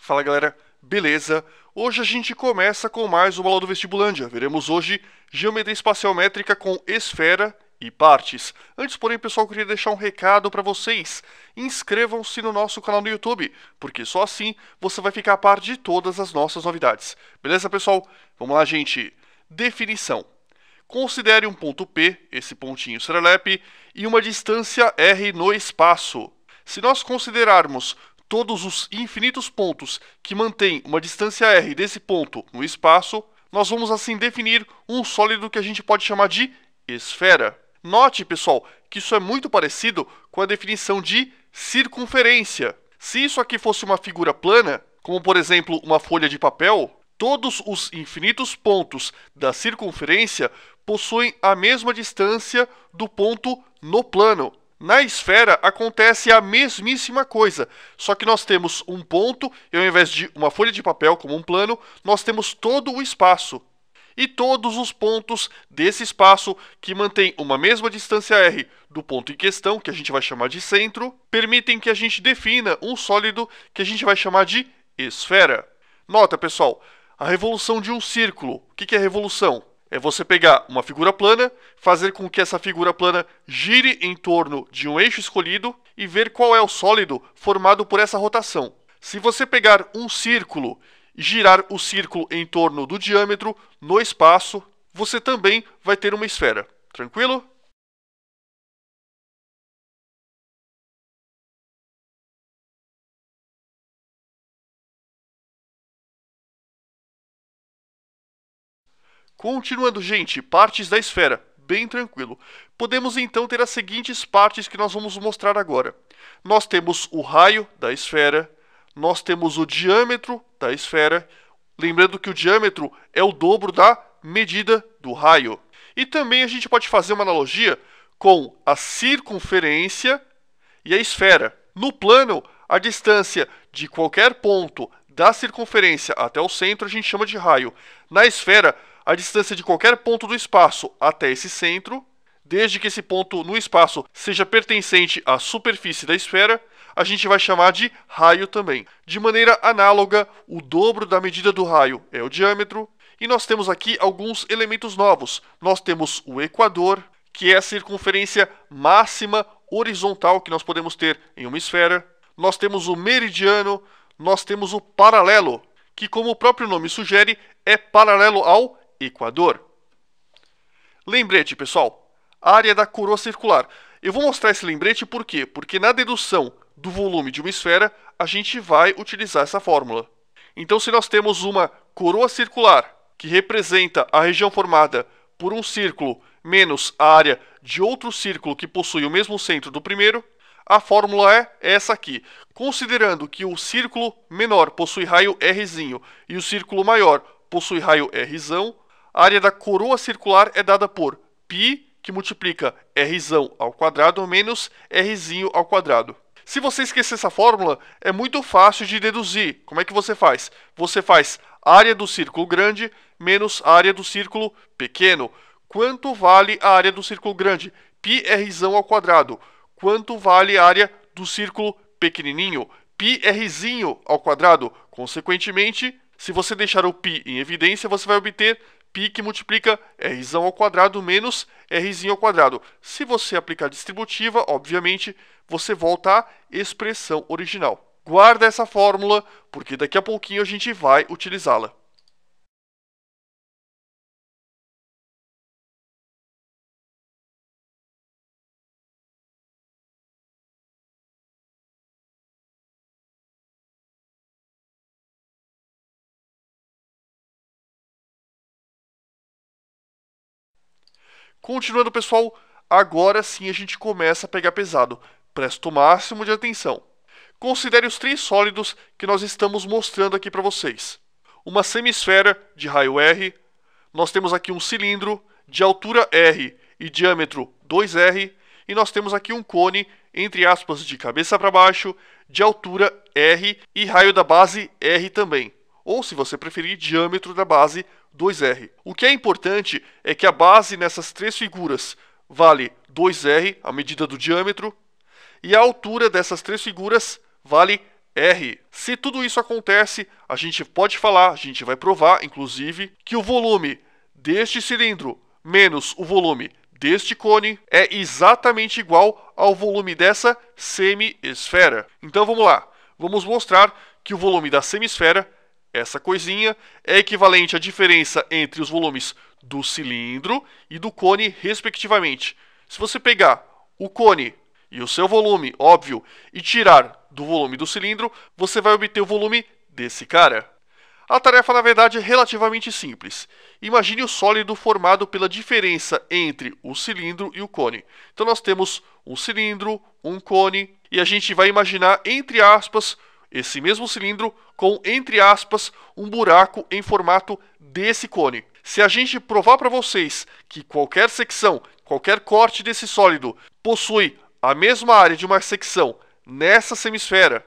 Fala galera, beleza? Hoje a gente começa com mais uma aula do Vestibulândia. Veremos hoje geometria espacial métrica com esfera e partes. Antes, porém, pessoal, eu queria deixar um recado para vocês. Inscrevam-se no nosso canal no YouTube, porque só assim você vai ficar a par de todas as nossas novidades. Beleza, pessoal? Vamos lá, gente. Definição. Considere um ponto P, esse pontinho serelepe, e uma distância r no espaço. Se nós considerarmos todos os infinitos pontos que mantêm uma distância r desse ponto no espaço, nós vamos assim definir um sólido que a gente pode chamar de esfera. Note, pessoal, que isso é muito parecido com a definição de circunferência. Se isso aqui fosse uma figura plana, como por exemplo uma folha de papel, todos os infinitos pontos da circunferência possuem a mesma distância do ponto no plano. Na esfera acontece a mesmíssima coisa, só que nós temos um ponto e ao invés de uma folha de papel como um plano, nós temos todo o espaço. E todos os pontos desse espaço que mantêm uma mesma distância r do ponto em questão, que a gente vai chamar de centro, permitem que a gente defina um sólido que a gente vai chamar de esfera. Nota, pessoal, a revolução de um círculo. O que é revolução? É você pegar uma figura plana, fazer com que essa figura plana gire em torno de um eixo escolhido e ver qual é o sólido formado por essa rotação. Se você pegar um círculo e girar o círculo em torno do diâmetro no espaço, você também vai ter uma esfera. Tranquilo? Continuando, gente, partes da esfera, bem tranquilo. Podemos então ter as seguintes partes que nós vamos mostrar agora. Nós temos o raio da esfera, nós temos o diâmetro da esfera, lembrando que o diâmetro é o dobro da medida do raio. E também a gente pode fazer uma analogia com a circunferência e a esfera. No plano, a distância de qualquer ponto da circunferência até o centro a gente chama de raio. Na esfera, a distância de qualquer ponto do espaço até esse centro, desde que esse ponto no espaço seja pertencente à superfície da esfera, a gente vai chamar de raio também. De maneira análoga, o dobro da medida do raio é o diâmetro, e nós temos aqui alguns elementos novos. Nós temos o equador, que é a circunferência máxima horizontal que nós podemos ter em uma esfera. Nós temos o meridiano, nós temos o paralelo, que como o próprio nome sugere, é paralelo ao equador. Lembrete, pessoal, área da coroa circular. Eu vou mostrar esse lembrete por quê? Porque na dedução do volume de uma esfera, a gente vai utilizar essa fórmula. Então, se nós temos uma coroa circular, que representa a região formada por um círculo menos a área de outro círculo que possui o mesmo centro do primeiro, a fórmula é essa aqui. Considerando que o círculo menor possui raio Rzinho e o círculo maior possui raio Rzão, a área da coroa circular é dada por π, que multiplica Rzão ao quadrado, menos Rzinho ao quadrado. Se você esquecer essa fórmula, é muito fácil de deduzir. Como é que você faz? Você faz área do círculo grande menos área do círculo pequeno. Quanto vale a área do círculo grande? πRzão ao quadrado. Quanto vale a área do círculo pequenininho? πRzinho ao quadrado. Consequentemente, se você deixar o π em evidência, você vai obter π que multiplica Rzão ao quadrado menos Rzinho ao quadrado. Se você aplicar a distributiva, obviamente, você volta à expressão original. Guarda essa fórmula, porque daqui a pouquinho a gente vai utilizá-la. Continuando, pessoal, agora sim a gente começa a pegar pesado. Presta o máximo de atenção. Considere os três sólidos que nós estamos mostrando aqui para vocês. Uma semisfera de raio R, nós temos aqui um cilindro de altura R e diâmetro 2R, e nós temos aqui um cone, entre aspas, de cabeça para baixo, de altura R e raio da base R também. Ou, se você preferir, diâmetro da base 2R. O que é importante é que a base nessas três figuras vale 2R, a medida do diâmetro, e a altura dessas três figuras vale R. Se tudo isso acontece, a gente pode falar, a gente vai provar, inclusive, que o volume deste cilindro menos o volume deste cone é exatamente igual ao volume dessa semi-esfera. Então vamos lá, vamos mostrar que o volume da semi-esfera, essa coisinha, é equivalente à diferença entre os volumes do cilindro e do cone, respectivamente. Se você pegar o cone e o seu volume, óbvio, e tirar do volume do cilindro, você vai obter o volume desse cara. A tarefa, na verdade, é relativamente simples. Imagine o sólido formado pela diferença entre o cilindro e o cone. Então nós temos um cilindro, um cone, e a gente vai imaginar, entre aspas, esse mesmo cilindro com, entre aspas, um buraco em formato desse cone. Se a gente provar para vocês que qualquer secção, qualquer corte desse sólido possui a mesma área de uma secção nessa semisfera,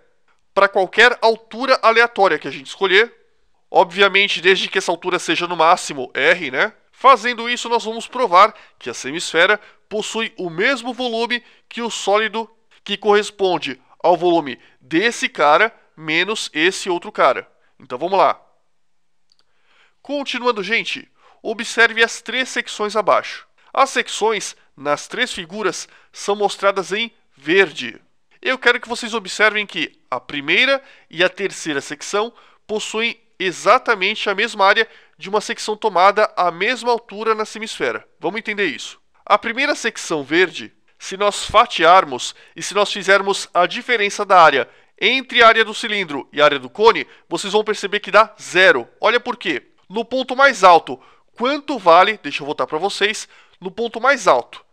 para qualquer altura aleatória que a gente escolher, obviamente desde que essa altura seja no máximo R, né? Fazendo isso, nós vamos provar que a semisfera possui o mesmo volume que o sólido, que corresponde ao volume desse cara menos esse outro cara. Então vamos lá. Continuando, gente, observe as três secções abaixo. As secções nas três figuras são mostradas em verde. Eu quero que vocês observem que a primeira e a terceira secção possuem exatamente a mesma área de uma secção tomada à mesma altura na semisfera. Vamos entender isso. A primeira secção verde, se nós fatiarmos e se nós fizermos a diferença da área entre a área do cilindro e a área do cone, vocês vão perceber que dá zero. Olha por quê. No ponto mais alto, quanto vale, deixa eu voltar para vocês, no ponto mais alto,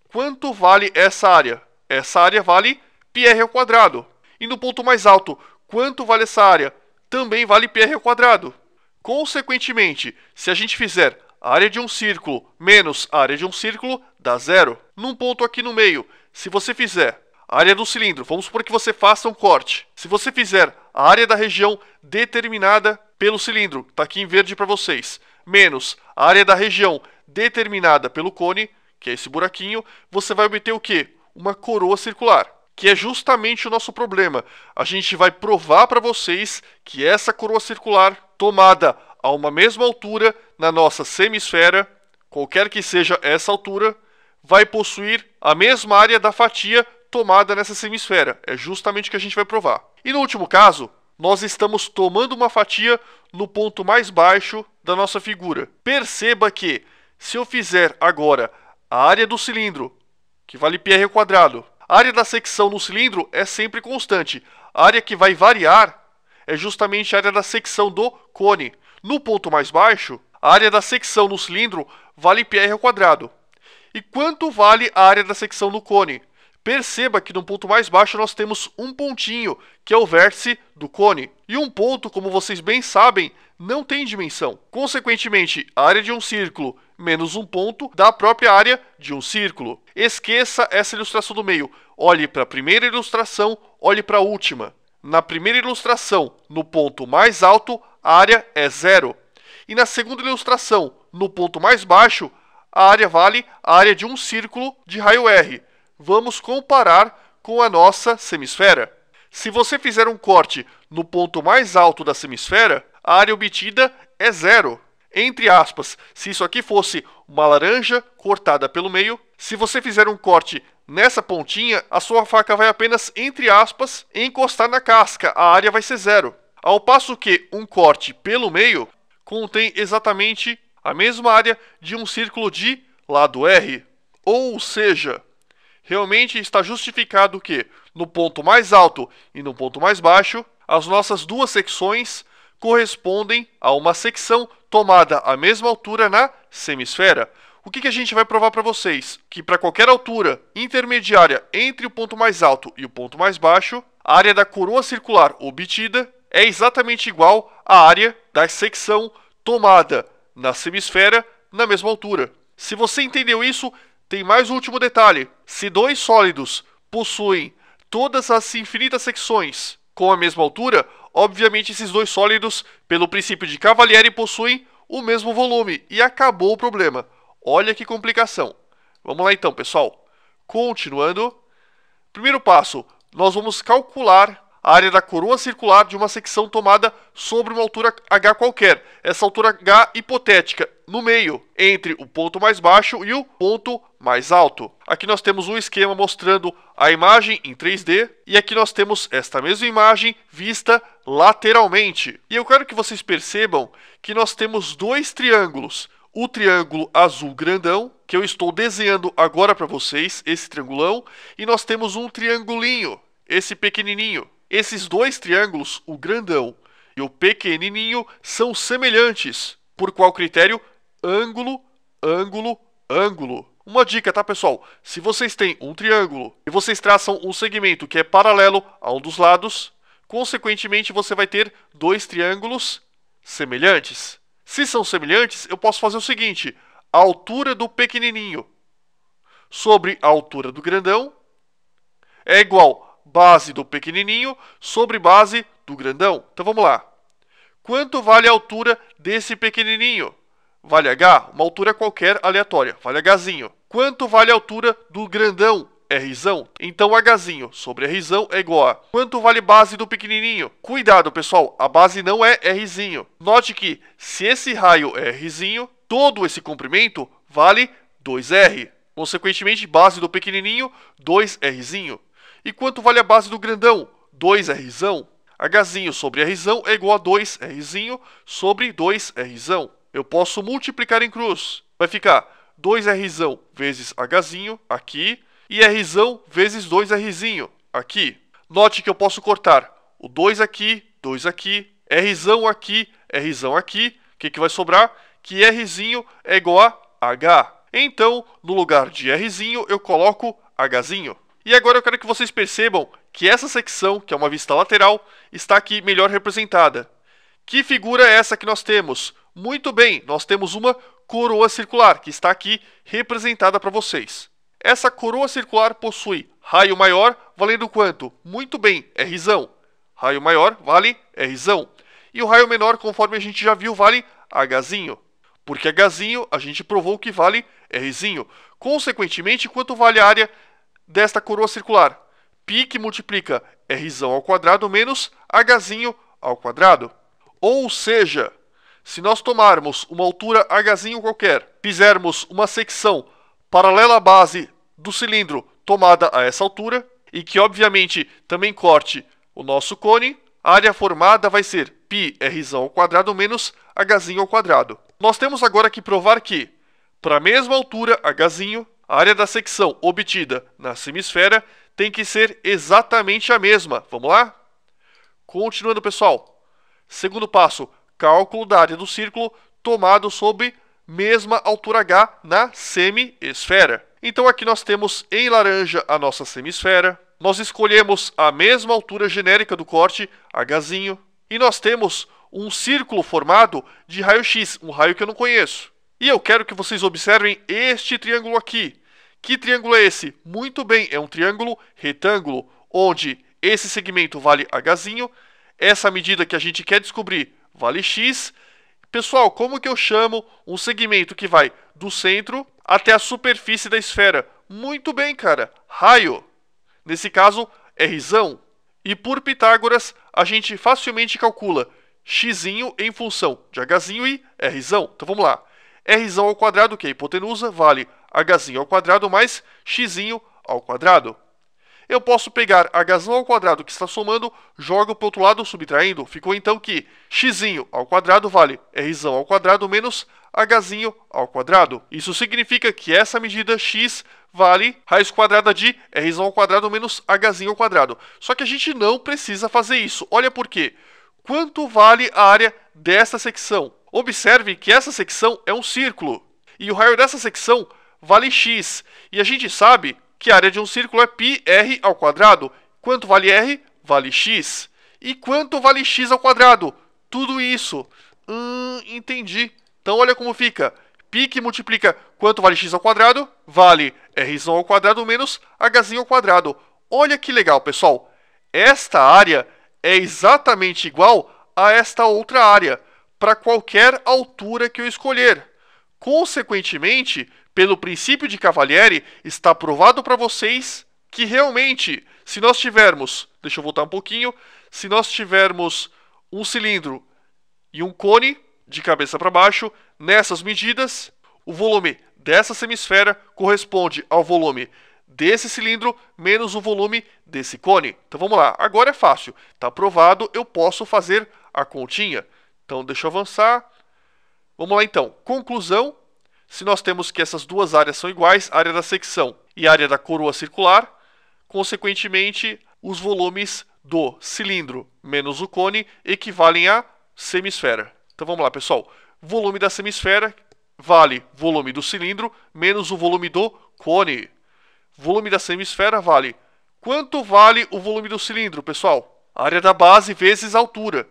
quanto vale essa área? Essa área vale πr ao quadrado. E no ponto mais alto, quanto vale essa área? Também vale πr ao quadrado. Consequentemente, se a gente fizer a área de um círculo menos a área de um círculo, dá zero. Num ponto aqui no meio, se você fizer a área do cilindro, vamos supor que você faça um corte. Se você fizer a área da região determinada pelo cilindro, está aqui em verde para vocês, menos a área da região determinada pelo cone, que é esse buraquinho, você vai obter o quê? Uma coroa circular, que é justamente o nosso problema. A gente vai provar para vocês que essa coroa circular, tomada a uma mesma altura na nossa semisfera, qualquer que seja essa altura, vai possuir a mesma área da fatia tomada nessa semisfera. É justamente o que a gente vai provar. E no último caso, nós estamos tomando uma fatia no ponto mais baixo da nossa figura. Perceba que, se eu fizer agora a área do cilindro, que vale πr ao quadrado, a área da secção no cilindro é sempre constante. A área que vai variar é justamente a área da secção do cone. No ponto mais baixo, a área da secção no cilindro vale πr ao quadrado. E quanto vale a área da secção no cone? Perceba que no ponto mais baixo nós temos um pontinho, que é o vértice do cone. E um ponto, como vocês bem sabem, não tem dimensão. Consequentemente, a área de um círculo menos um ponto dá a própria área de um círculo. Esqueça essa ilustração do meio. Olhe para a primeira ilustração, olhe para a última. Na primeira ilustração, no ponto mais alto, a área é zero. E na segunda ilustração, no ponto mais baixo, a área vale a área de um círculo de raio R. Vamos comparar com a nossa semisfera. Se você fizer um corte no ponto mais alto da semisfera, a área obtida é zero. Entre aspas, se isso aqui fosse uma laranja cortada pelo meio, se você fizer um corte nessa pontinha, a sua faca vai apenas, entre aspas, encostar na casca, a área vai ser zero. Ao passo que um corte pelo meio contém exatamente a mesma área de um círculo de lado R. Ou seja, realmente está justificado que, no ponto mais alto e no ponto mais baixo, as nossas duas secções correspondem a uma secção tomada à mesma altura na semisfera. O que a gente vai provar para vocês? Que para qualquer altura intermediária entre o ponto mais alto e o ponto mais baixo, a área da coroa circular obtida é exatamente igual à área da secção tomada na semisfera na mesma altura. Se você entendeu isso, tem mais um último detalhe. Se dois sólidos possuem todas as infinitas secções com a mesma altura, obviamente esses dois sólidos, pelo princípio de Cavalieri, possuem o mesmo volume. E acabou o problema. Olha que complicação. Vamos lá então, pessoal. Continuando. Primeiro passo, nós vamos calcular a área da coroa circular de uma secção tomada sobre uma altura h qualquer. Essa altura h hipotética no meio, entre o ponto mais baixo e o ponto mais alto. Aqui nós temos um esquema mostrando a imagem em 3D e aqui nós temos esta mesma imagem vista lateralmente. E eu quero que vocês percebam que nós temos dois triângulos. O triângulo azul grandão, que eu estou desenhando agora para vocês, esse triangulão, e nós temos um triangulinho, esse pequenininho. Esses dois triângulos, o grandão e o pequenininho, são semelhantes. Por qual critério? Ângulo, ângulo, ângulo. Uma dica, tá, pessoal? Se vocês têm um triângulo e vocês traçam um segmento que é paralelo a um dos lados, consequentemente você vai ter dois triângulos semelhantes. Se são semelhantes, eu posso fazer o seguinte: a altura do pequenininho sobre a altura do grandão é igual base do pequenininho sobre base do grandão. Então vamos lá. Quanto vale a altura desse pequenininho? Vale h, uma altura qualquer aleatória, vale hzinho. Quanto vale a altura do grandão? Rzão. Então hzinho sobre Rzão é igual a quanto vale base do pequenininho? Cuidado, pessoal, a base não é Rzinho. Note que se esse raio é Rzinho, todo esse comprimento vale 2R. Consequentemente, base do pequenininho, 2Rzinho. E quanto vale a base do grandão? 2Rzão. Hzinho sobre Rzão é igual a 2Rzinho sobre 2Rzão. Eu posso multiplicar em cruz. Vai ficar 2Rzão vezes Hzinho aqui e Rzão vezes 2Rzinho aqui. Note que eu posso cortar o 2 aqui, Rzão aqui. O que vai sobrar? Que Rzinho é igual a H. Então, no lugar de Rzinho, eu coloco Hzinho. E agora eu quero que vocês percebam que essa secção, que é uma vista lateral, está aqui melhor representada. Que figura é essa que nós temos? Muito bem, nós temos uma coroa circular, que está aqui representada para vocês. Essa coroa circular possui raio maior valendo quanto? Muito bem, Rzão. Raio maior vale Rzão. E o raio menor, conforme a gente já viu, vale Hzinho. Porque Hzinho a gente provou que vale Rzinho. Consequentemente, quanto vale a área desta coroa circular? Π que multiplica Rzão ao quadrado menos Hzinho ao quadrado. Ou seja, se nós tomarmos uma altura Hzinho qualquer, fizermos uma secção paralela à base do cilindro tomada a essa altura, e que obviamente também corte o nosso cone, a área formada vai ser π Rzão ao quadrado menos Hzinho ao quadrado. Nós temos agora que provar que, para a mesma altura Hzinho, a área da secção obtida na semisfera tem que ser exatamente a mesma. Vamos lá? Continuando, pessoal. Segundo passo, cálculo da área do círculo tomado sob mesma altura h na semi-esfera. Então aqui nós temos em laranja a nossa semisfera. Nós escolhemos a mesma altura genérica do corte, Hzinho. E nós temos um círculo formado de raio X, um raio que eu não conheço. E eu quero que vocês observem este triângulo aqui. Que triângulo é esse? Muito bem, é um triângulo retângulo, onde esse segmento vale Hzinho, essa medida que a gente quer descobrir vale X. Pessoal, como que eu chamo um segmento que vai do centro até a superfície da esfera? Muito bem, cara, raio. Nesse caso, Rzão. E por Pitágoras, a gente facilmente calcula xzinho em função de Hzinho e Rzão. Então vamos lá. Rzão ao quadrado, que é a hipotenusa, vale Hzinho ao quadrado mais xzinho ao quadrado. Eu posso pegar Hzão ao quadrado que está somando, jogo para o outro lado subtraindo. Ficou então que xzinho ao quadrado vale Rzão ao quadrado menos Hzinho ao quadrado. Isso significa que essa medida x vale raiz quadrada de Rzão ao quadrado menos Hzinho ao quadrado. Só que a gente não precisa fazer isso. Olha por quê. Quanto vale a área desta secção? Observe que essa secção é um círculo. E o raio dessa secção vale x. E a gente sabe que a área de um círculo é πr ao quadrado. Quanto vale r? Vale x. E quanto vale x ao quadrado? Tudo isso. Entendi. Então olha como fica. Π que multiplica quanto vale x ao quadrado? Vale Rzão ao quadrado menos Hzinho ao quadrado. Olha que legal, pessoal. Esta área é exatamente igual a esta outra área, para qualquer altura que eu escolher. Consequentemente, pelo princípio de Cavalieri, está provado para vocês que realmente, se nós tivermos, deixa eu voltar um pouquinho, se nós tivermos um cilindro e um cone de cabeça para baixo, nessas medidas, o volume dessa semisfera corresponde ao volume desse cilindro menos o volume desse cone. Então vamos lá, agora é fácil, está aprovado, eu posso fazer a continha. Então deixa eu avançar. Vamos lá então, conclusão, se nós temos que essas duas áreas são iguais, área da secção e área da coroa circular, consequentemente, os volumes do cilindro menos o cone equivalem a semisfera. Então vamos lá, pessoal. Volume da semisfera vale volume do cilindro menos o volume do cone. Volume da semisfera vale. Quanto vale o volume do cilindro, pessoal? Área da base vezes altura.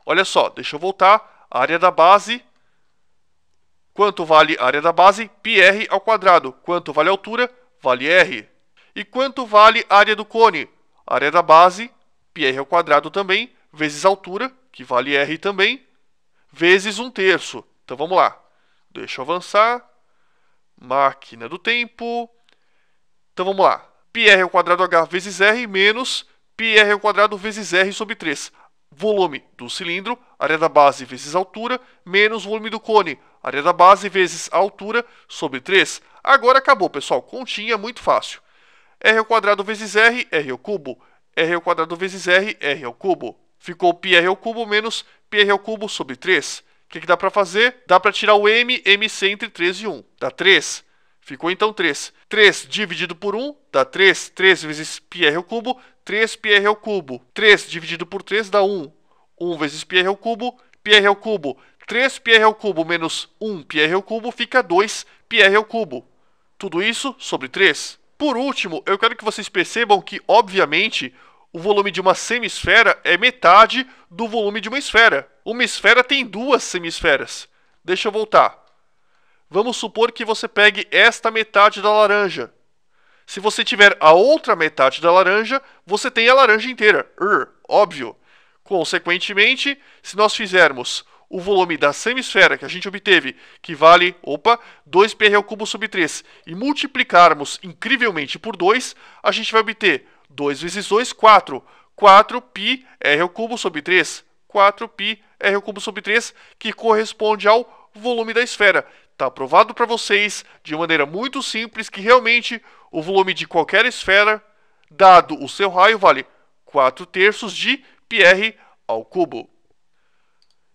Olha só, deixa eu voltar. Área da base. Quanto vale a área da base? πr ao quadrado. Quanto vale a altura? Vale r. E quanto vale a área do cone? A área da base, πr ao quadrado também, vezes a altura, que vale r também, vezes 1/3. Então vamos lá. Deixa eu avançar. Máquina do tempo. Então vamos lá. πr ao quadrado h vezes r menos πr ao quadrado vezes r sobre 3. Volume do cilindro, área da base vezes altura, menos volume do cone, área da base vezes a altura sobre 3. Agora acabou, pessoal. Continha muito fácil. R ao quadrado vezes R, R ao cubo. R ao quadrado vezes R, R ao cubo. Ficou πr ao cubo menos πr ao cubo sobre 3. O que dá para fazer? Dá para tirar o m, mc entre 3 e 1. Dá 3. Ficou então 3. 3 dividido por 1 dá 3. 3 vezes πr ao cubo, 3 πr ao cubo. 3 dividido por 3 dá 1. 1 vezes πr ao cubo, πr ao cubo. 3 πr ao cubo menos 1 πr ao cubo fica 2 πr ao cubo. Tudo isso sobre 3. Por último, eu quero que vocês percebam que, obviamente, o volume de uma semisfera é metade do volume de uma esfera. Uma esfera tem duas semisferas. Deixa eu voltar. Vamos supor que você pegue esta metade da laranja. Se você tiver a outra metade da laranja, você tem a laranja inteira. Óbvio. Consequentemente, se nós fizermos o volume da semisfera que a gente obteve, que vale, 2 πr ao cubo sobre 3, e multiplicarmos incrivelmente por 2, a gente vai obter 2 vezes 2, 4. 4 π r ao cubo sobre 3. 4 π r ao cubo sobre 3, que corresponde ao volume da esfera. Está provado para vocês, de maneira muito simples, que realmente o volume de qualquer esfera, dado o seu raio, vale 4/3 de πr ao cubo.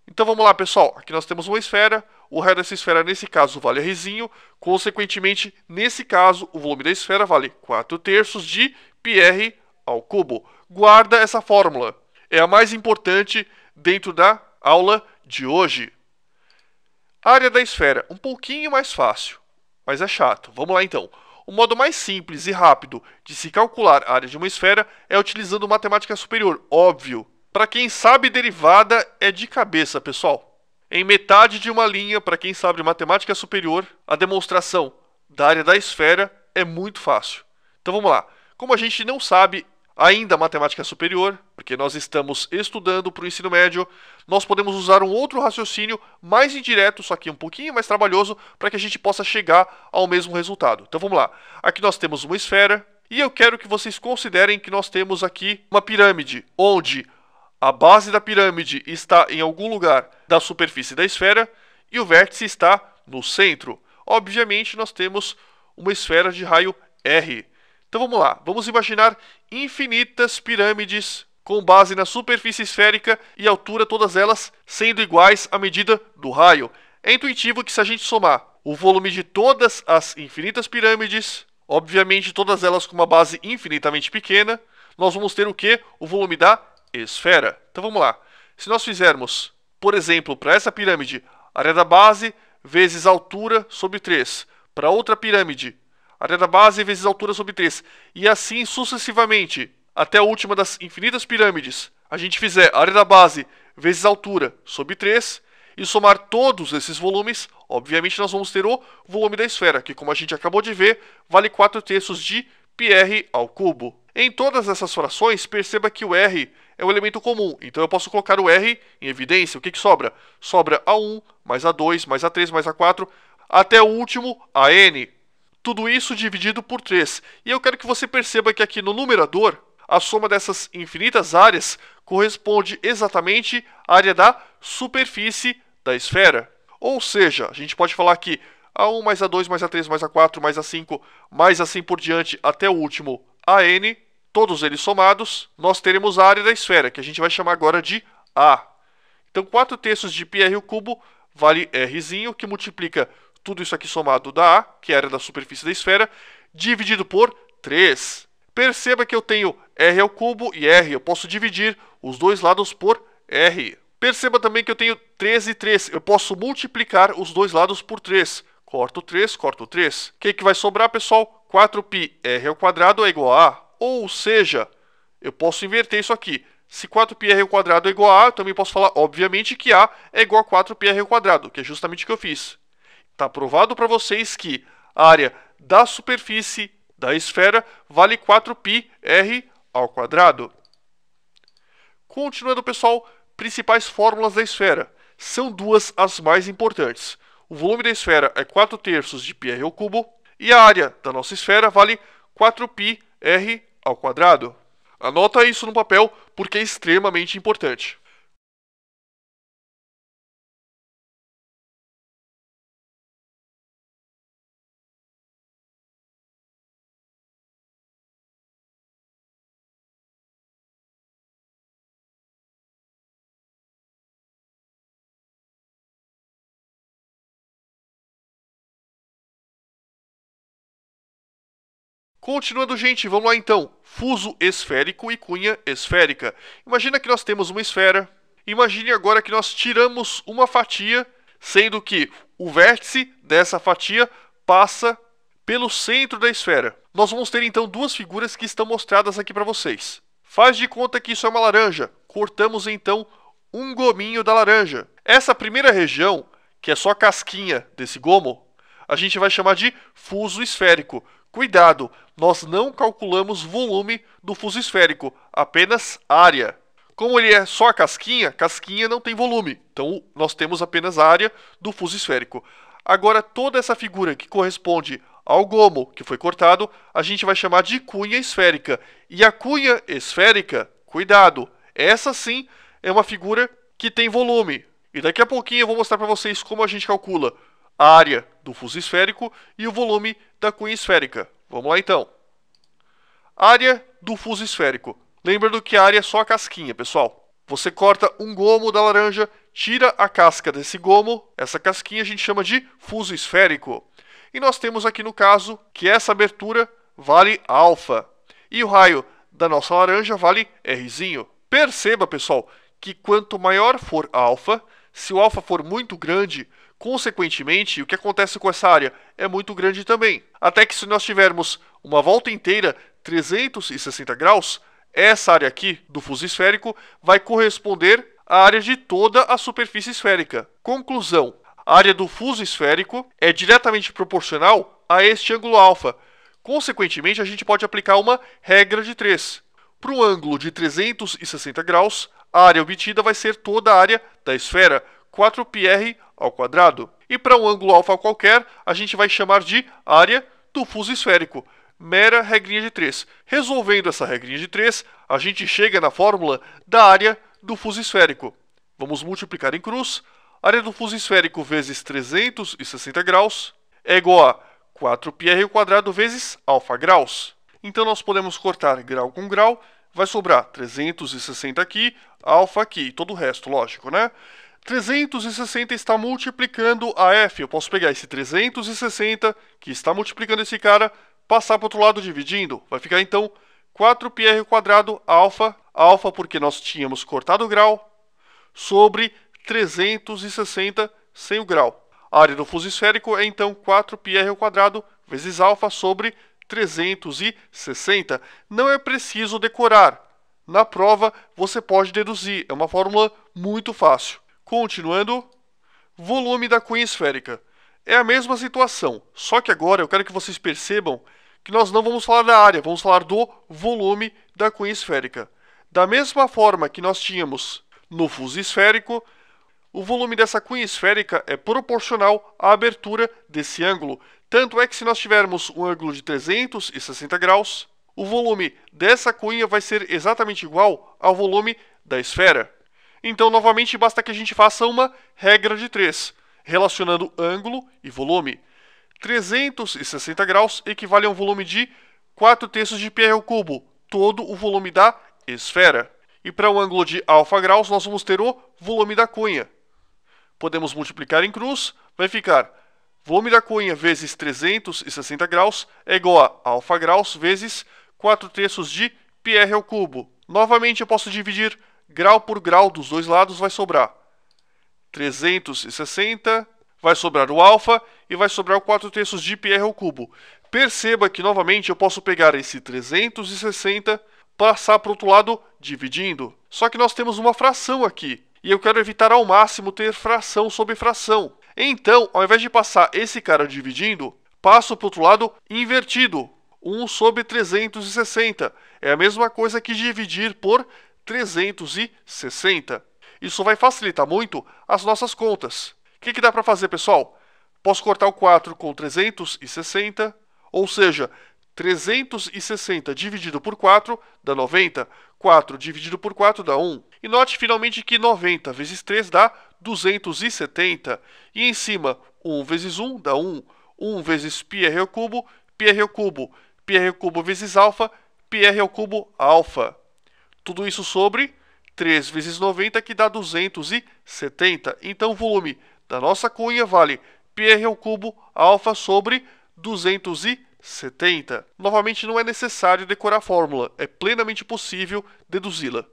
Então vamos lá, pessoal. Aqui nós temos uma esfera. O raio dessa esfera, nesse caso, vale rzinho. Consequentemente, nesse caso, o volume da esfera vale 4/3 de πr ao cubo. Guarda essa fórmula. É a mais importante dentro da aula de hoje. Área da esfera, um pouquinho mais fácil, mas é chato. Vamos lá então. O modo mais simples e rápido de se calcular a área de uma esfera é utilizando matemática superior, óbvio. Para quem sabe derivada, é de cabeça, pessoal. Em metade de uma linha, para quem sabe matemática superior, a demonstração da área da esfera é muito fácil. Então vamos lá. Como a gente não sabe ainda matemática superior, porque nós estamos estudando para o ensino médio, nós podemos usar um outro raciocínio mais indireto, só que um pouquinho mais trabalhoso, para que a gente possa chegar ao mesmo resultado. Então vamos lá. Aqui nós temos uma esfera, e eu quero que vocês considerem que nós temos aqui uma pirâmide, onde a base da pirâmide está em algum lugar da superfície da esfera, e o vértice está no centro. Obviamente nós temos uma esfera de raio R. Então vamos lá, vamos imaginar infinitas pirâmides com base na superfície esférica e altura, todas elas sendo iguais à medida do raio. É intuitivo que se a gente somar o volume de todas as infinitas pirâmides, obviamente todas elas com uma base infinitamente pequena, nós vamos ter o quê? O volume da esfera. Então vamos lá, se nós fizermos, por exemplo, para essa pirâmide, área da base vezes altura sobre 3, para outra pirâmide, área da base vezes altura sobre 3, e assim sucessivamente, até a última das infinitas pirâmides, a gente fizer área da base vezes altura sobre 3, e somar todos esses volumes, obviamente nós vamos ter o volume da esfera, que como a gente acabou de ver, vale 4/3 de πr ao cubo. Em todas essas frações, perceba que o r é um elemento comum, então eu posso colocar o r em evidência. O que sobra? Sobra a1, mais a2, mais a3, mais a4, até o último, a n. tudo isso dividido por 3. E eu quero que você perceba que aqui no numerador, a soma dessas infinitas áreas corresponde exatamente à área da superfície da esfera. Ou seja, a gente pode falar que A1 mais A2 mais A3 mais A4 mais A5 mais assim por diante até o último AN, todos eles somados, nós teremos a área da esfera, que a gente vai chamar agora de A. Então 4/3 de πr ao cubo vale Rzinho, que multiplica tudo isso aqui somado da A, que é a área da superfície da esfera, dividido por 3. Perceba que eu tenho R ao cubo e R, eu posso dividir os dois lados por R. Perceba também que eu tenho 3 e 3, eu posso multiplicar os dois lados por 3. Corto 3, corto 3. O que vai sobrar, pessoal? 4πr ao quadrado é igual a A. Ou seja, eu posso inverter isso aqui. Se 4πr ao quadrado é igual a A, eu também posso falar, obviamente, que A é igual a 4πr ao quadrado, que é justamente o que eu fiz. Está provado para vocês que a área da superfície da esfera vale 4πr ao quadrado. Continuando, pessoal, principais fórmulas da esfera. São duas as mais importantes. O volume da esfera é 4/3 de πr ao cubo e a área da nossa esfera vale 4πr ao quadrado. Anota isso no papel porque é extremamente importante. Continuando, gente, vamos lá então. Fuso esférico e cunha esférica. Imagina que nós temos uma esfera. Imagine agora que nós tiramos uma fatia, sendo que o vértice dessa fatia passa pelo centro da esfera. Nós vamos ter então duas figuras que estão mostradas aqui para vocês. Faz de conta que isso é uma laranja. Cortamos então um gominho da laranja. Essa primeira região, que é só a casquinha desse gomo, a gente vai chamar de fuso esférico. Cuidado, nós não calculamos volume do fuso esférico, apenas área. Como ele é só a casquinha não tem volume, então nós temos apenas a área do fuso esférico. Agora, toda essa figura que corresponde ao gomo que foi cortado, a gente vai chamar de cunha esférica. E a cunha esférica, cuidado, essa sim é uma figura que tem volume. E daqui a pouquinho eu vou mostrar para vocês como a gente calcula a área do fuso esférico e o volume da cunha esférica. Vamos lá então. Área do fuso esférico. Lembrando que a área é só a casquinha, pessoal. Você corta um gomo da laranja, tira a casca desse gomo, essa casquinha a gente chama de fuso esférico. E nós temos aqui no caso que essa abertura vale alfa. E o raio da nossa laranja vale Rzinho. Perceba, pessoal, que quanto maior for alfa, se o alfa for muito grande, consequentemente, o que acontece com essa área é muito grande também. Até que se nós tivermos uma volta inteira, 360 graus, essa área aqui do fuso esférico vai corresponder à área de toda a superfície esférica. Conclusão: a área do fuso esférico é diretamente proporcional a este ângulo alfa. Consequentemente, a gente pode aplicar uma regra de 3. Para um ângulo de 360 graus, a área obtida vai ser toda a área da esfera, 4πr ao quadrado. E para um ângulo alfa qualquer, a gente vai chamar de área do fuso esférico. Mera regrinha de 3. Resolvendo essa regrinha de 3, a gente chega na fórmula da área do fuso esférico. Vamos multiplicar em cruz. A área do fuso esférico vezes 360 graus é igual a 4πr ao quadrado vezes alfa graus. Então nós podemos cortar grau com grau. Vai sobrar 360 aqui, alfa aqui, todo o resto, lógico, né? 360 está multiplicando a f. Eu posso pegar esse 360, que está multiplicando esse cara, passar para o outro lado dividindo. Vai ficar, então, 4πr ao quadrado alfa, alfa porque nós tínhamos cortado o grau, sobre 360 sem o grau. A área do fuso esférico é, então, 4πr ao quadrado vezes alfa sobre 360. Não é preciso decorar. Na prova, você pode deduzir. É uma fórmula muito fácil. Continuando, volume da cunha esférica. É a mesma situação, só que agora eu quero que vocês percebam que nós não vamos falar da área, vamos falar do volume da cunha esférica. Da mesma forma que nós tínhamos no fuso esférico, O volume dessa cunha esférica é proporcional à abertura desse ângulo. Tanto é que se nós tivermos um ângulo de 360 graus, o volume dessa cunha vai ser exatamente igual ao volume da esfera. Então, novamente, basta que a gente faça uma regra de 3, relacionando ângulo e volume. 360 graus equivale a um volume de 4/3 de πr ao cubo, todo o volume da esfera. E para um ângulo de alfa graus, nós vamos ter o volume da cunha. Podemos multiplicar em cruz, vai ficar volume da cunha vezes 360 graus é igual a alfa graus vezes 4/3 de πr ao cubo. Novamente, eu posso dividir grau por grau dos dois lados, vai sobrar 360, vai sobrar o alfa e vai sobrar o 4/3 de πr ao cubo. Perceba que, novamente, eu posso pegar esse 360, passar para o outro lado dividindo. Só que nós temos uma fração aqui, e eu quero evitar ao máximo ter fração sobre fração. Então, ao invés de passar esse cara dividindo, passo para o outro lado invertido. 1 sobre 360. É a mesma coisa que dividir por 360. Isso vai facilitar muito as nossas contas. O que dá para fazer, pessoal? Posso cortar o 4 com 360, ou seja, 360 dividido por 4 dá 90. 4 dividido por 4 dá 1. E note finalmente que 90 vezes 3 dá 270. E em cima, 1 vezes 1 dá 1. 1 vezes πr ao cubo, πr ao cubo. πr ao cubo vezes alfa, πr ao cubo alfa. Tudo isso sobre 3 vezes 90, que dá 270. Então o volume da nossa cunha vale πr ao cubo alfa sobre 270. Novamente, não é necessário decorar a fórmula, é plenamente possível deduzi-la.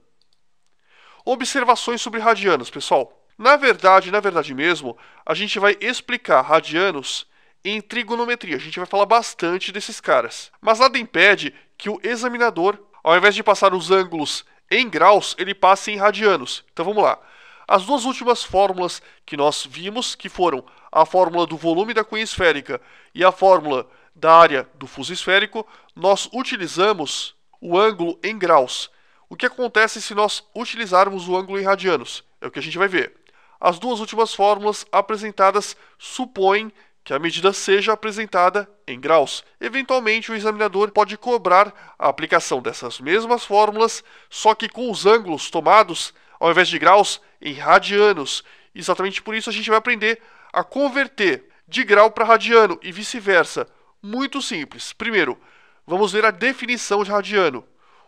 Observações sobre radianos, pessoal. Na verdade mesmo, a gente vai explicar radianos em trigonometria. A gente vai falar bastante desses caras. Mas nada impede que o examinador, ao invés de passar os ângulos em graus, ele passe em radianos. Então vamos lá. As duas últimas fórmulas que nós vimos, que foram a fórmula do volume da cunha esférica e a fórmula da área do fuso esférico, nós utilizamos o ângulo em graus. O que acontece se nós utilizarmos o ângulo em radianos? É o que a gente vai ver. As duas últimas fórmulas apresentadas supõem que a medida seja apresentada em graus. Eventualmente, o examinador pode cobrar a aplicação dessas mesmas fórmulas, só que com os ângulos tomados, ao invés de graus, em radianos. Exatamente por isso a gente vai aprender a converter de grau para radiano e vice-versa. Muito simples. Primeiro, vamos ver a definição de radiano.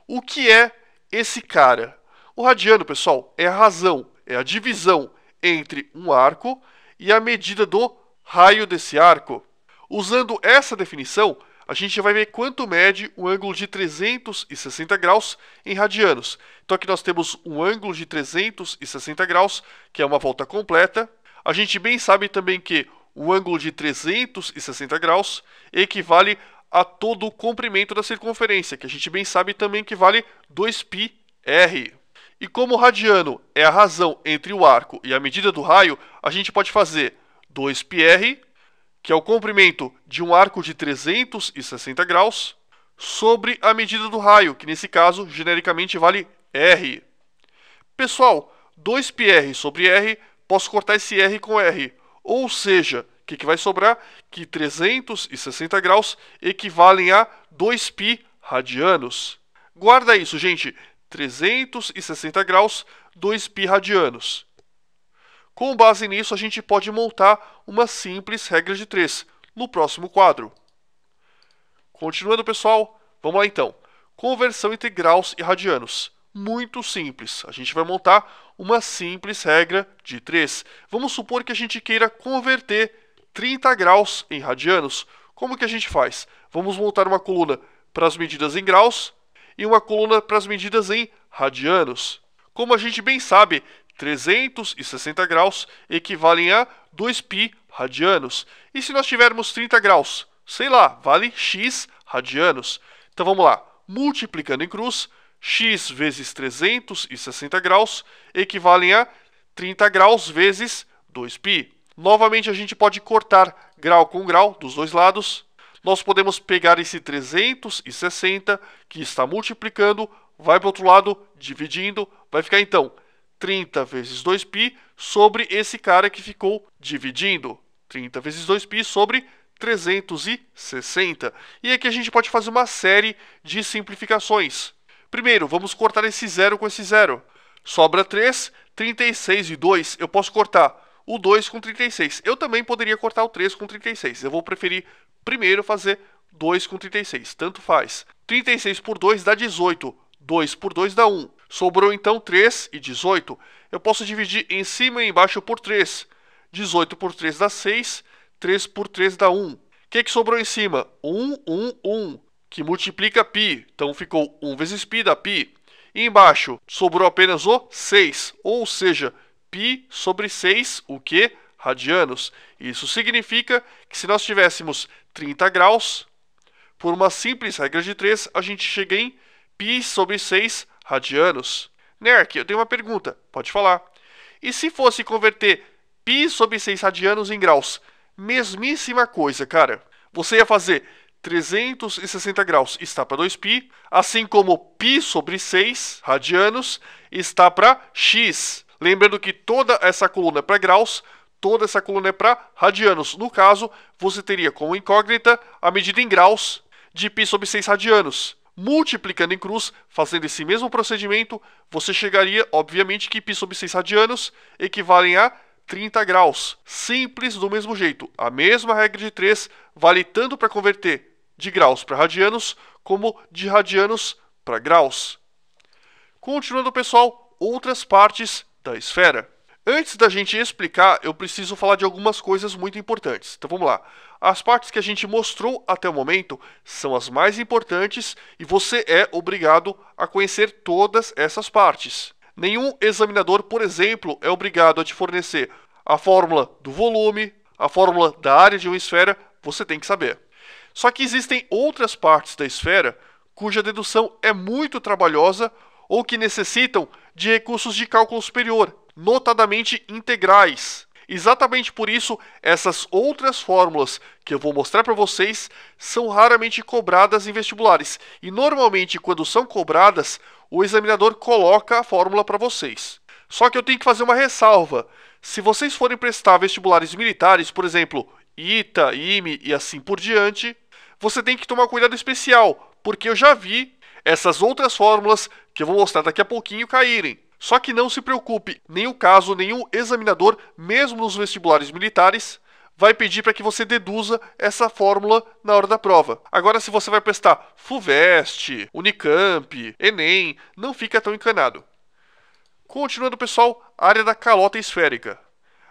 O que é esse cara? O radiano, pessoal, é a razão, é a divisão entre um arco e a medida do raio desse arco. Usando essa definição, a gente vai ver quanto mede um ângulo de 360 graus em radianos. Então aqui nós temos um ângulo de 360 graus, que é uma volta completa. A gente bem sabe também que o ângulo de 360 graus equivale a todo o comprimento da circunferência, que a gente bem sabe também que vale 2πr. E como o radiano é a razão entre o arco e a medida do raio, a gente pode fazer 2πr, que é o comprimento de um arco de 360 graus, sobre a medida do raio, que nesse caso, genericamente, vale r. Pessoal, 2πr sobre r, posso cortar esse r com r. Ou seja, o que vai sobrar? Que 360 graus equivalem a 2π radianos. Guarda isso, gente. 360 graus, 2π radianos. Com base nisso, a gente pode montar uma simples regra de 3 no próximo quadro. Continuando, pessoal, vamos lá então. Conversão entre graus e radianos. Muito simples. A gente vai montar uma simples regra de 3. Vamos supor que a gente queira converter 30 graus em radianos. Como que a gente faz? Vamos montar uma coluna para as medidas em graus e uma coluna para as medidas em radianos. Como a gente bem sabe, 360 graus equivalem a 2π radianos. E se nós tivermos 30 graus? Sei lá, vale x radianos. Então vamos lá. Multiplicando em cruz, x vezes 360 graus equivalem a 30 graus vezes 2π. Novamente, a gente pode cortar grau com grau dos dois lados. Nós podemos pegar esse 360, que está multiplicando, vai para o outro lado, dividindo, vai ficar então 30 vezes 2π sobre esse cara que ficou dividindo. 30 vezes 2π sobre 360. E aqui a gente pode fazer uma série de simplificações. Primeiro, vamos cortar esse zero com esse zero. Sobra 3, 36 e 2. Eu posso cortar o 2 com 36. Eu também poderia cortar o 3 com 36. Eu vou preferir primeiro fazer 2 com 36. Tanto faz. 36 por 2 dá 18. 2 por 2 dá 1. Sobrou então 3 e 18. Eu posso dividir em cima e embaixo por 3. 18 por 3 dá 6. 3 por 3 dá 1. O que sobrou em cima? 1, 1, 1. Que multiplica π. Então ficou 1 vezes π dá π. E embaixo sobrou apenas o 6. Ou seja, π sobre 6, o que? Radianos. Isso significa que se nós tivéssemos 30 graus, por uma simples regra de 3, a gente chega em π sobre 6 radianos. Nerk, eu tenho uma pergunta. Pode falar. E se fosse converter π sobre 6 radianos em graus? Mesmíssima coisa, cara. Você ia fazer 360 graus está para 2π, assim como π sobre 6 radianos está para x. Lembrando que toda essa coluna é para graus, toda essa coluna é para radianos. No caso, você teria como incógnita a medida em graus de π sobre 6 radianos. Multiplicando em cruz, fazendo esse mesmo procedimento, você chegaria, obviamente, que π sobre 6 radianos equivalem a 30 graus. Simples do mesmo jeito. A mesma regra de 3 vale tanto para converter de graus para radianos, como de radianos para graus. Continuando, pessoal, outras partes da esfera. Antes da gente explicar, eu preciso falar de algumas coisas muito importantes. Então vamos lá. As partes que a gente mostrou até o momento são as mais importantes e você é obrigado a conhecer todas essas partes. Nenhum examinador, por exemplo, é obrigado a te fornecer a fórmula do volume, a fórmula da área de uma esfera, você tem que saber. Só que existem outras partes da esfera cuja dedução é muito trabalhosa ou que necessitam de recursos de cálculo superior, notadamente integrais. Exatamente por isso, essas outras fórmulas que eu vou mostrar para vocês são raramente cobradas em vestibulares. E normalmente, quando são cobradas, o examinador coloca a fórmula para vocês. Só que eu tenho que fazer uma ressalva. Se vocês forem prestar vestibulares militares, por exemplo, ITA, IME e assim por diante, você tem que tomar cuidado especial, porque eu já vi essas outras fórmulas que eu vou mostrar daqui a pouquinho caírem. Só que não se preocupe, nem o caso, nenhum examinador, mesmo nos vestibulares militares, vai pedir para que você deduza essa fórmula na hora da prova. Agora, se você vai prestar FUVEST, Unicamp, Enem, não fica tão encanado. Continuando, pessoal, a área da calota esférica.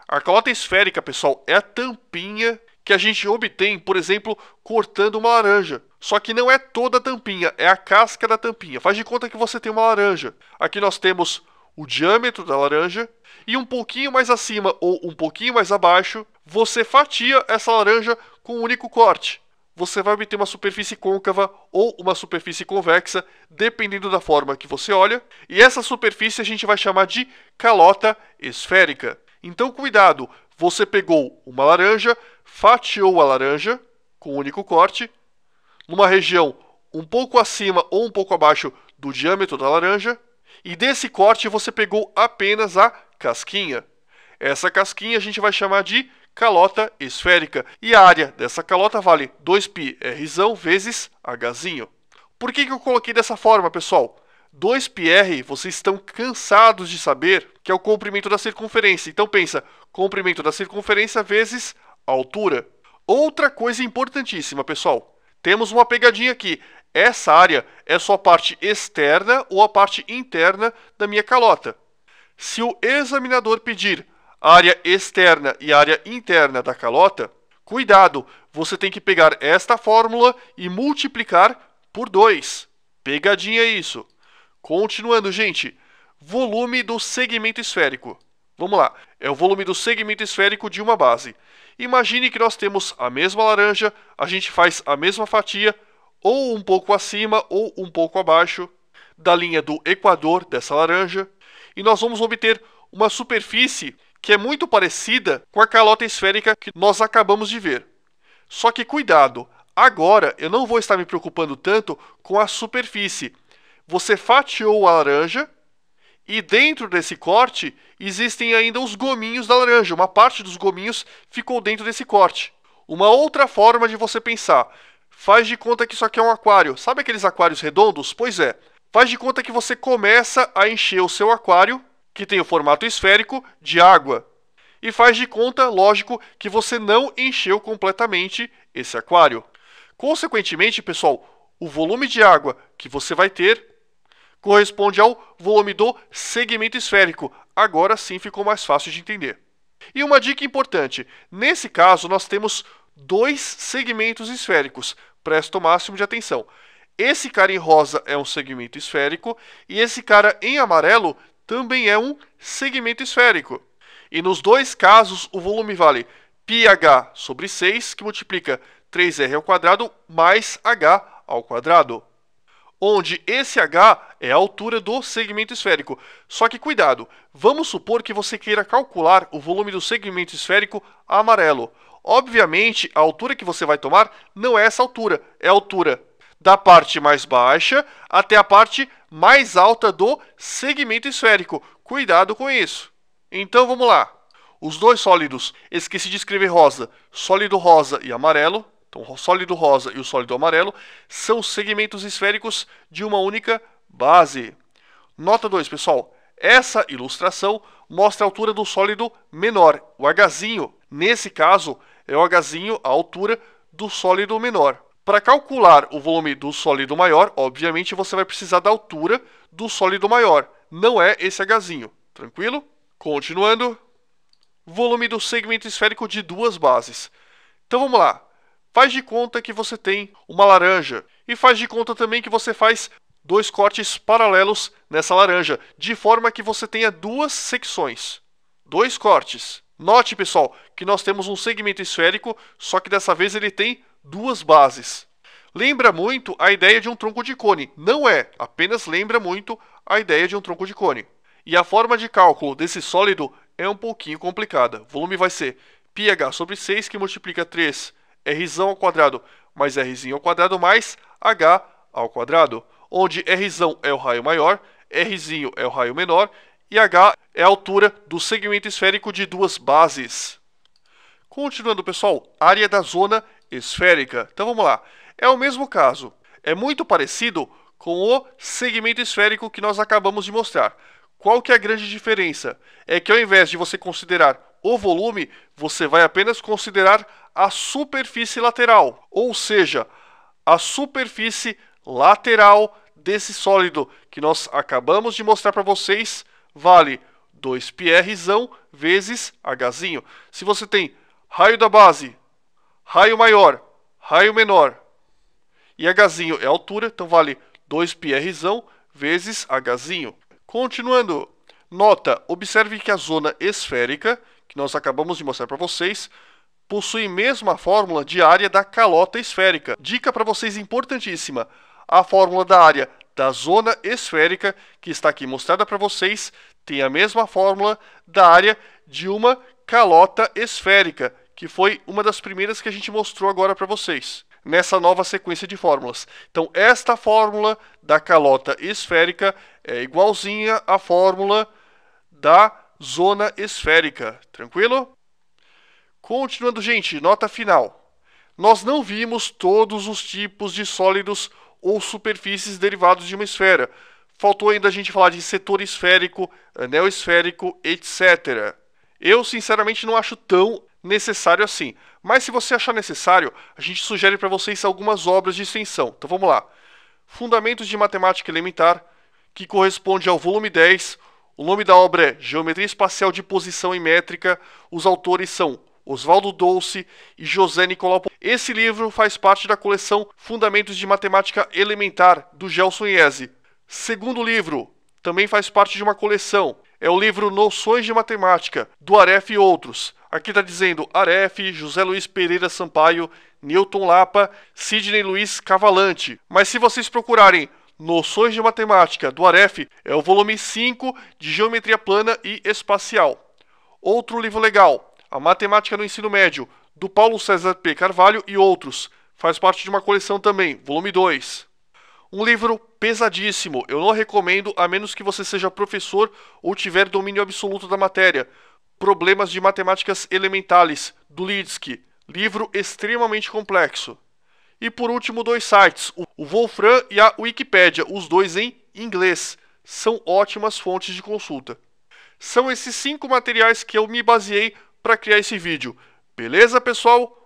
A calota esférica, pessoal, é a tampinha que a gente obtém, por exemplo, cortando uma laranja. Só que não é toda a tampinha, é a casca da tampinha. Faz de conta que você tem uma laranja. Aqui nós temos o diâmetro da laranja e um pouquinho mais acima ou um pouquinho mais abaixo, você fatia essa laranja com um único corte. Você vai obter uma superfície côncava ou uma superfície convexa, dependendo da forma que você olha. E essa superfície a gente vai chamar de calota esférica. Então, cuidado, você pegou uma laranja, fatiou a laranja com um único corte, numa região um pouco acima ou um pouco abaixo do diâmetro da laranja, e desse corte você pegou apenas a casquinha. Essa casquinha a gente vai chamar de calota esférica, e a área dessa calota vale 2πr vezes h. Por que eu coloquei dessa forma, pessoal? 2πr, vocês estão cansados de saber que é o comprimento da circunferência. Então pensa, comprimento da circunferência vezes altura. Outra coisa importantíssima, pessoal. Temos uma pegadinha aqui. Essa área é só a parte externa ou a parte interna da minha calota. Se o examinador pedir a área externa e a área interna da calota, cuidado, você tem que pegar esta fórmula e multiplicar por 2. Pegadinha isso. Continuando, gente. Volume do segmento esférico. Vamos lá. É o volume do segmento esférico de uma base. Imagine que nós temos a mesma laranja, a gente faz a mesma fatia, ou um pouco acima ou um pouco abaixo da linha do equador dessa laranja, e nós vamos obter uma superfície que é muito parecida com a calota esférica que nós acabamos de ver. Só que cuidado, agora eu não vou estar me preocupando tanto com a superfície. Você fatiou a laranja E dentro desse corte, existem ainda os gominhos da laranja. Uma parte dos gominhos ficou dentro desse corte. Uma outra forma de você pensar. Faz de conta que isso aqui é um aquário. Sabe aqueles aquários redondos? Pois é. Faz de conta que você começa a encher o seu aquário, que tem o formato esférico, de água. E faz de conta, lógico, que você não encheu completamente esse aquário. Consequentemente, pessoal, o volume de água que você vai ter corresponde ao volume do segmento esférico. Agora sim ficou mais fácil de entender. E uma dica importante, nesse caso nós temos dois segmentos esféricos. Presta o máximo de atenção. Esse cara em rosa é um segmento esférico e esse cara em amarelo também é um segmento esférico. E nos dois casos o volume vale πh sobre 6, que multiplica 3r ao quadrado mais h ao quadrado. Onde esse h é a altura do segmento esférico. Só que cuidado, vamos supor que você queira calcular o volume do segmento esférico amarelo. Obviamente, a altura que você vai tomar não é essa altura, é a altura da parte mais baixa até a parte mais alta do segmento esférico. Cuidado com isso. Então vamos lá. Os dois sólidos, esqueci de escrever rosa, sólido rosa e amarelo. Então, o sólido rosa e o sólido amarelo são segmentos esféricos de uma única base. Nota 2, pessoal. Essa ilustração mostra a altura do sólido menor, o Hzinho. Nesse caso, é o Hzinho a altura do sólido menor. Para calcular o volume do sólido maior, obviamente você vai precisar da altura do sólido maior. Não é esse Hzinho. Tranquilo? Continuando. Volume do segmento esférico de duas bases. Então vamos lá. Faz de conta que você tem uma laranja. E faz de conta também que você faz dois cortes paralelos nessa laranja, de forma que você tenha duas secções. Dois cortes. Note, pessoal, que nós temos um segmento esférico, só que dessa vez ele tem duas bases. Lembra muito a ideia de um tronco de cone. Não é, apenas lembra muito a ideia de um tronco de cone. E a forma de cálculo desse sólido é um pouquinho complicada. O volume vai ser πh sobre 6, que multiplica 3 r ao quadrado mais r ao quadrado mais h ao quadrado, onde r é o raio maior, r é o raio menor e h é a altura do segmento esférico de duas bases. Continuando, pessoal, área da zona esférica. Então vamos lá. É o mesmo caso. É muito parecido com o segmento esférico que nós acabamos de mostrar. Qual que é a grande diferença? É que ao invés de você considerar o volume, você vai apenas considerar a superfície lateral, ou seja, a superfície lateral desse sólido que nós acabamos de mostrar para vocês vale 2πr vezes Hzinho. Se você tem raio da base, raio maior, raio menor e Hzinho é a altura, então vale 2πr vezes Hzinho. Continuando, nota, observe que a zona esférica, que nós acabamos de mostrar para vocês, possui mesma fórmula de área da calota esférica. Dica para vocês importantíssima, a fórmula da área da zona esférica, que está aqui mostrada para vocês, tem a mesma fórmula da área de uma calota esférica, que foi uma das primeiras que a gente mostrou agora para vocês, nessa nova sequência de fórmulas. Então, esta fórmula da calota esférica é igualzinha à fórmula da zona esférica. Tranquilo? Continuando, gente, nota final. Nós não vimos todos os tipos de sólidos ou superfícies derivados de uma esfera. Faltou ainda a gente falar de setor esférico, anel esférico, etc. Eu, sinceramente, não acho tão necessário assim. Mas se você achar necessário, a gente sugere para vocês algumas obras de extensão. Então vamos lá. Fundamentos de Matemática Elementar, que corresponde ao volume 10. O nome da obra é Geometria Espacial de Posição e Métrica. Os autores são Oswaldo Dolce e José Nicolau. Esse livro faz parte da coleção Fundamentos de Matemática Elementar, do Gelson Iese. Segundo livro, também faz parte de uma coleção. É o livro Noções de Matemática, do Aref e outros. Aqui está dizendo Aref, José Luiz Pereira Sampaio, Newton Lapa, Sidney Luiz Cavalante. Mas se vocês procurarem Noções de Matemática, do Aref, é o volume 5 de Geometria Plana e Espacial. Outro livro legal, A Matemática no Ensino Médio, do Paulo César P. Carvalho e outros. Faz parte de uma coleção também, volume 2. Um livro pesadíssimo, eu não recomendo a menos que você seja professor ou tiver domínio absoluto da matéria. Problemas de Matemáticas Elementares, do Lidsky, livro extremamente complexo. E por último, 2 sites, o Wolfram e a Wikipédia, os dois em inglês. São ótimas fontes de consulta. São esses 5 materiais que eu me baseei para criar esse vídeo. Beleza, pessoal?